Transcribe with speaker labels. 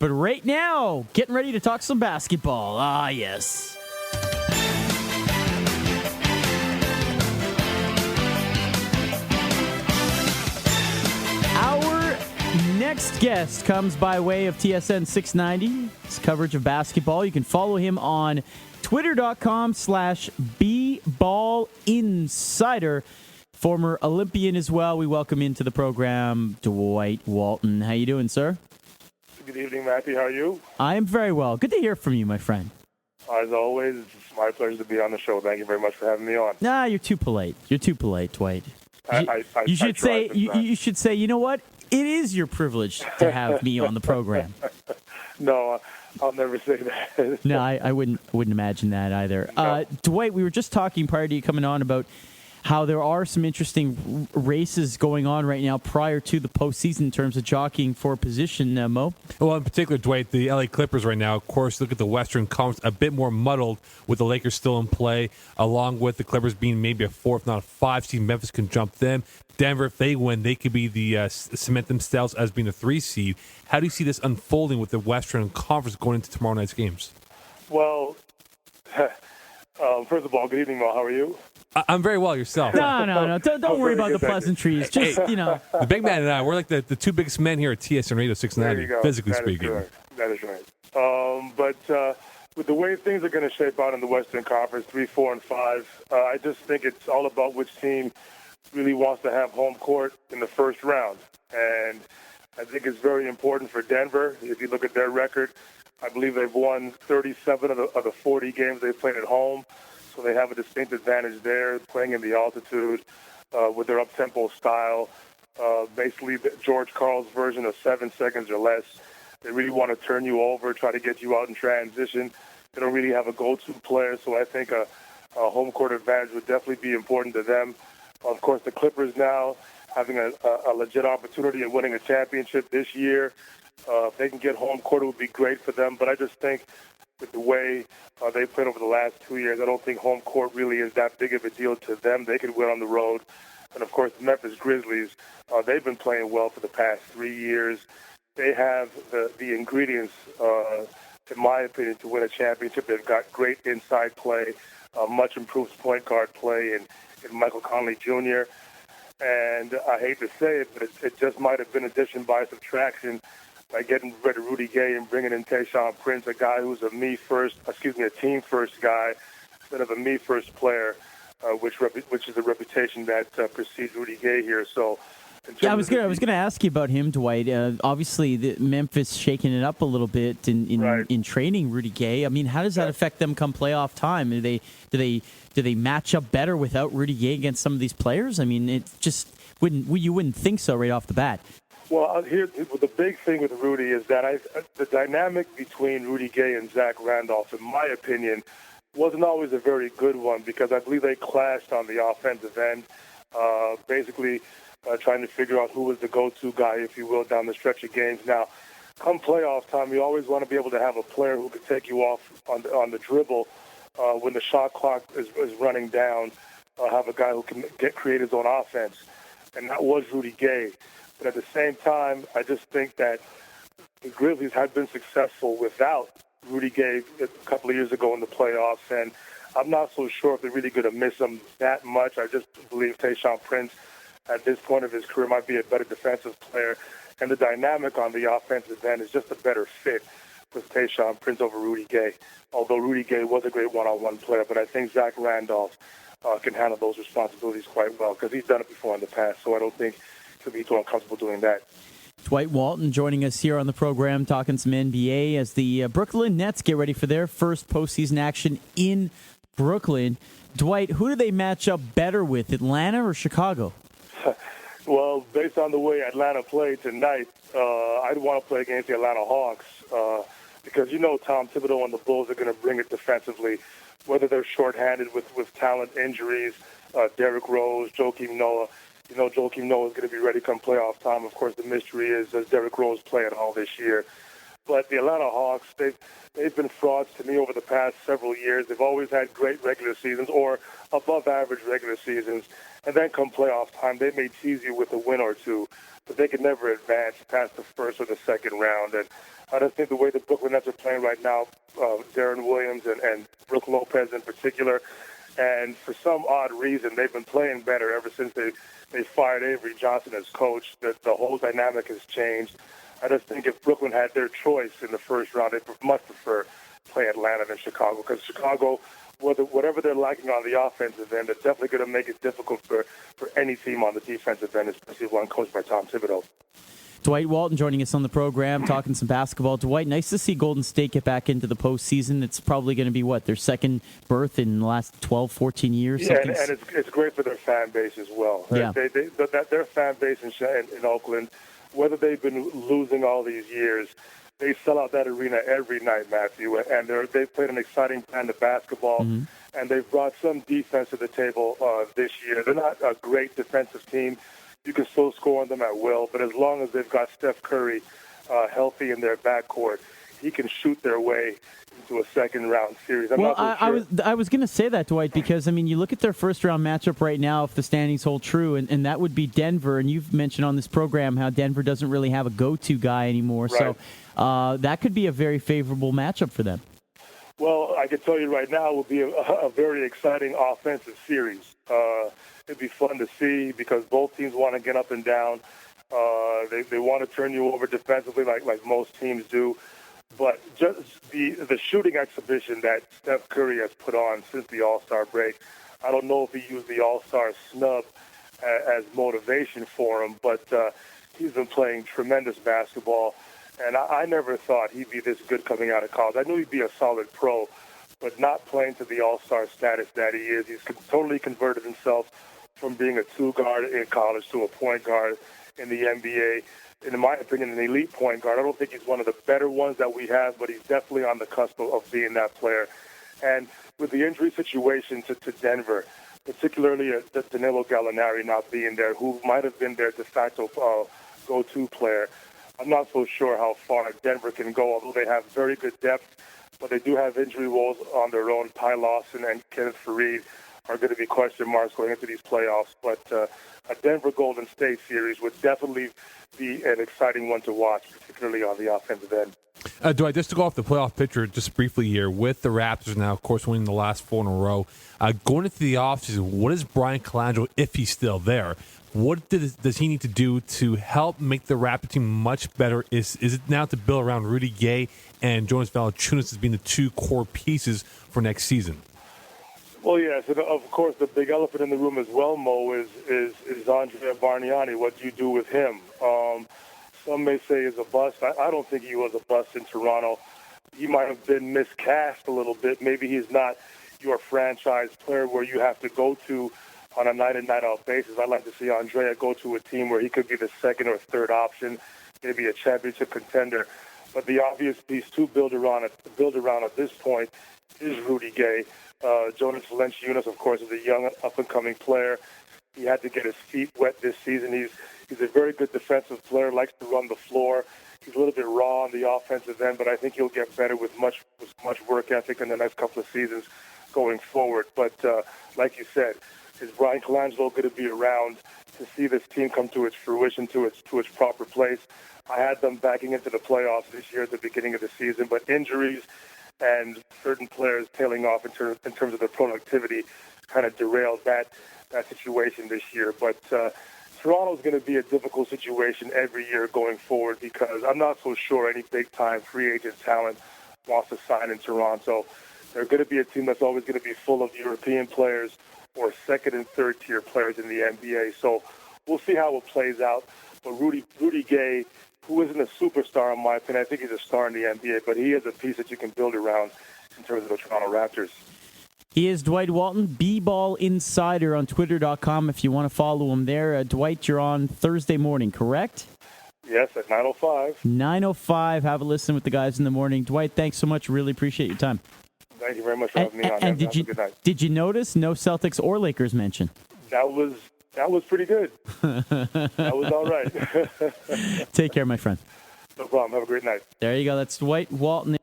Speaker 1: But right now, getting ready to talk some basketball. Ah, yes. Our next guest comes by way of TSN 690. It's coverage of basketball. You can follow him on twitter.com/bballinsider. Former Olympian as well. We welcome into the program Dwight Walton. How you doing, sir?
Speaker 2: Good evening, Matthew. How are you?
Speaker 1: I am very well. Good to hear from you, my friend.
Speaker 2: As always, it's my pleasure to be on the show. Thank you very much for having me on.
Speaker 1: Nah, you're too polite. You're too polite, Dwight.
Speaker 2: You
Speaker 1: should say, you know what? It is your privilege to have me on the program.
Speaker 2: No, I'll never say that.
Speaker 1: No, I wouldn't imagine that either.
Speaker 2: No.
Speaker 1: Dwight, we were just talking prior to you coming on about how there are some interesting races going on right now prior to the postseason in terms of jockeying for position, Mo.
Speaker 3: Well, in particular, Dwight, the LA Clippers right now, of course, look at the Western Conference, a bit more muddled with the Lakers still in play, along with the Clippers being maybe a 4, if not a 5 seed. Memphis can jump them. Denver, if they win, they could be the cement themselves as being a 3 seed. How do you see this unfolding with the Western Conference going into tomorrow night's games?
Speaker 2: Well, first of all, good evening, Mo. How are you?
Speaker 3: I'm very well. Yourself?
Speaker 1: No. Don't worry about the pleasantries. Just,
Speaker 3: The big man and I, we're like the two biggest men here at TSN Radio 690, physically speaking.
Speaker 2: That is right. But with the way things are going to shape out in the Western Conference, 3, 4, and 5, I just think it's all about which team really wants to have home court in the first round. And I think it's very important for Denver. If you look at their record, I believe they've won 37 of the 40 games they've played at home. So they have a distinct advantage there, playing in the altitude with their up-tempo style. Basically, George Karl's version of 7 seconds or less. They really want to turn you over, try to get you out in transition. They don't really have a go-to player, so I think a home court advantage would definitely be important to them. Of course, the Clippers now having a legit opportunity of winning a championship this year. If they can get home court, it would be great for them. But I just think with the way they've played over the last 2 years, I don't think home court really is that big of a deal to them. They could win on the road. And, of course, the Memphis Grizzlies, they've been playing well for the past 3 years. They have the ingredients, in my opinion, to win a championship. They've got great inside play, much improved point guard play in Michael Conley Jr. And I hate to say it, but it just might have been addition by subtraction by getting rid of Rudy Gay and bringing in Tayshaun Prince, a guy who's a team first guy instead of a me first player, which is a reputation that precedes Rudy Gay here. So,
Speaker 1: I was going to ask you about him, Dwight. Obviously, Memphis shaking it up a little bit in training Rudy Gay. I mean, how does that affect them come playoff time? Do they match up better without Rudy Gay against some of these players? I mean, it just you wouldn't think so right off the bat.
Speaker 2: Well, here the big thing with Rudy is that the dynamic between Rudy Gay and Zach Randolph, in my opinion, wasn't always a very good one because I believe they clashed on the offensive end, basically trying to figure out who was the go-to guy, if you will, down the stretch of games. Now, come playoff time, you always want to be able to have a player who could take you off on the dribble when the shot clock is running down, have a guy who can create his own offense. And that was Rudy Gay. But at the same time, I just think that the Grizzlies had been successful without Rudy Gay a couple of years ago in the playoffs, and I'm not so sure if they're really going to miss him that much. I just believe Tayshaun Prince, at this point of his career, might be a better defensive player, and the dynamic on the offensive end is just a better fit with Tayshaun Prince over Rudy Gay, although Rudy Gay was a great one-on-one player, but I think Zach Randolph can handle those responsibilities quite well because he's done it before in the past, so I don't think he'll be too uncomfortable doing that.
Speaker 1: Dwight Walton joining us here on the program, talking some NBA as the Brooklyn Nets get ready for their first postseason action in Brooklyn. Dwight, who do they match up better with, Atlanta or Chicago?
Speaker 2: Well, based on the way Atlanta played tonight, I'd want to play against the Atlanta Hawks because Tom Thibodeau and the Bulls are going to bring it defensively, whether they're shorthanded with talent injuries, Derrick Rose, Joakim Noah. Joakim Noah is going to be ready come playoff time. Of course, the mystery is, does Derrick Rose play at all this year? But the Atlanta Hawks, they've been frauds to me over the past several years. They've always had great regular seasons or above-average regular seasons. And then come playoff time, they may tease you with a win or two, but they could never advance past the first or the second round. And I just think the way the Brooklyn Nets are playing right now, Darren Williams and Brook Lopez in particular, and for some odd reason, they've been playing better ever since they fired Avery Johnson as coach. The whole dynamic has changed. I just think if Brooklyn had their choice in the first round, they much prefer play Atlanta than Chicago, because Chicago, whatever they're lacking on the offensive end, they're definitely going to make it difficult for any team on the defensive end, especially one coached by Tom Thibodeau.
Speaker 1: Dwight Walton joining us on the program, talking some basketball. Dwight, nice to see Golden State get back into the postseason. It's probably going to be, their second berth in the last 12, 14 years?
Speaker 2: Yeah, and it's great for their fan base as well.
Speaker 1: Yeah.
Speaker 2: Their fan base in Oakland, whether they've been losing all these years, they sell out that arena every night, Matthew, and they've played an exciting brand of basketball, and they've brought some defense to the table this year. They're not a great defensive team. You can still score on them at will, but as long as they've got Steph Curry healthy in their backcourt, he can shoot their way into a second-round series.
Speaker 1: I was going to say that, Dwight, because, you look at their first-round matchup right now, if the standings hold true, and that would be Denver, and you've mentioned on this program how Denver doesn't really have a go-to guy anymore,
Speaker 2: right.
Speaker 1: So that could be a very favorable matchup for them.
Speaker 2: Well, I can tell you right now it will be a very exciting offensive series. It'd be fun to see because both teams want to get up and down. They want to turn you over defensively like most teams do. But just the shooting exhibition that Steph Curry has put on since the All-Star break, I don't know if he used the All-Star snub as motivation for him, but he's been playing tremendous basketball. And I never thought he'd be this good coming out of college. I knew he'd be a solid pro, but not playing to the all-star status that he is. He's totally converted himself from being a two-guard in college to a point guard in the NBA. And in my opinion, an elite point guard. I don't think he's one of the better ones that we have, but he's definitely on the cusp of being that player. And with the injury situation to Denver, particularly Danilo Gallinari not being there, who might have been their de facto go-to player, I'm not so sure how far Denver can go, although they have very good depth. But they do have injury woes on their own. Ty Lawson and Kenneth Faried are going to be question marks going into these playoffs. But a Denver-Golden State series would definitely be an exciting one to watch, particularly on the offensive end.
Speaker 3: Dwight, just to go off the playoff picture just briefly here, with the Raptors now, of course, winning the last 4 in a row, going into the offseason, what is Brian Colangelo, if he's still there, what does he need to do to help make the Raptor team much better? Is it now to build around Rudy Gay and Jonas Valanciunas as being the two core pieces for next season?
Speaker 2: Well, yes, and of course, the big elephant in the room as well, Mo, is Andrea Bargnani. What do you do with him? Some may say he's a bust. I don't think he was a bust in Toronto. He might have been miscast a little bit. Maybe he's not your franchise player where you have to go to on a night-in, night-out basis. I'd like to see Andrea go to a team where he could be the second or third option, maybe a championship contender. But the obvious piece to build around at this point is Rudy Gay. Jonas Valanciunas, of course, is a young, up-and-coming player. He had to get his feet wet this season. He's a very good defensive player, likes to run the floor. He's a little bit raw on the offensive end, but I think he'll get better with much work ethic in the next couple of seasons going forward. But like you said, is Brian Colangelo going to be around to see this team come to its fruition, to its proper place? I had them backing into the playoffs this year at the beginning of the season, but injuries and certain players tailing off in terms of their productivity kind of derailed that situation this year. But Toronto's going to be a difficult situation every year going forward because I'm not so sure any big-time free agent talent wants to sign in Toronto. They're going to be a team that's always going to be full of European players or second and third tier players in the NBA. So we'll see how it plays out. But Rudy Gay, who isn't a superstar in my opinion, I think he's a star in the NBA, but he is a piece that you can build around in terms of the Toronto Raptors.
Speaker 1: He is Dwight Walton, B-Ball Insider on Twitter.com if you want to follow him there. Dwight, you're on Thursday morning, correct?
Speaker 2: Yes, at 9:05.
Speaker 1: 9:05. Have a listen with the guys in the morning. Dwight, thanks so much. Really appreciate your time.
Speaker 2: Thank you very much for having me on.
Speaker 1: And did you notice no Celtics or Lakers mentioned?
Speaker 2: That was pretty good. That was all right.
Speaker 1: Take care, my friend.
Speaker 2: No problem. Have a great night.
Speaker 1: There you go. That's Dwight Walton.